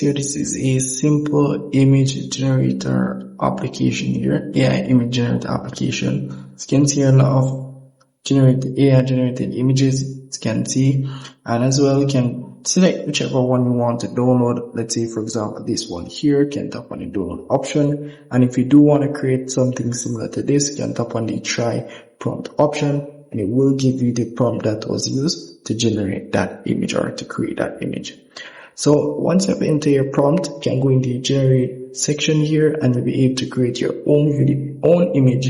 see this is a simple image generator application here, AI image generator application. As you can see, a lot of AI generated images, as you can see, and as well you can select whichever one you want to download. Let's say, for example, this one here. You can tap on the download option, and if you do want to create something similar to this, you can tap on the try prompt option, and it will give you the prompt that was used to generate that image or to create that image. So once you have entered your prompt, you can go in the generate section here, and you'll be able to create your own image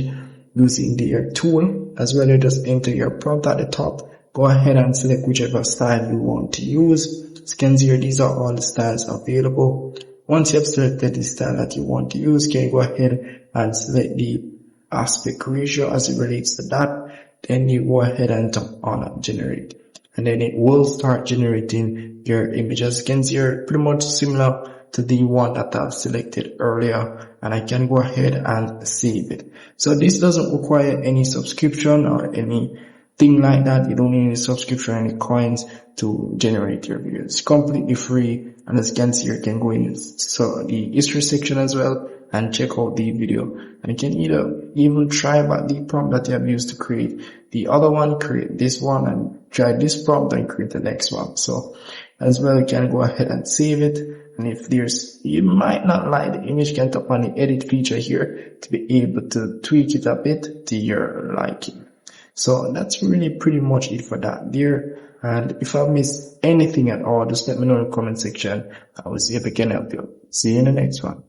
using the tool. As well, you just enter your prompt at the top. Go ahead and select whichever style you want to use. As you can see here, these are all the styles available. Once you have selected the style that you want to use, you can go ahead and select the aspect ratio as it relates to that. Then you go ahead and tap on generate, and then it will start generating your image. As you can see here, pretty much similar to the one that I've selected earlier, and I can go ahead and save it. So this doesn't require any subscription or anything like that. You don't need any subscription or any coins to generate your video. It's completely free, and as you can see here, you can go in the history section as well and check out the video. And you can even try back the prompt that you have used to create the other one, create this one, and try this prompt and create the next one. So as well, you can go ahead and save it. And if you might not like the image, you can tap on the edit feature here to be able to tweak it a bit to your liking. So that's really pretty much it for that there. And if I missed anything at all, just let me know in the comment section. I will see if I can help you. See you in the next one.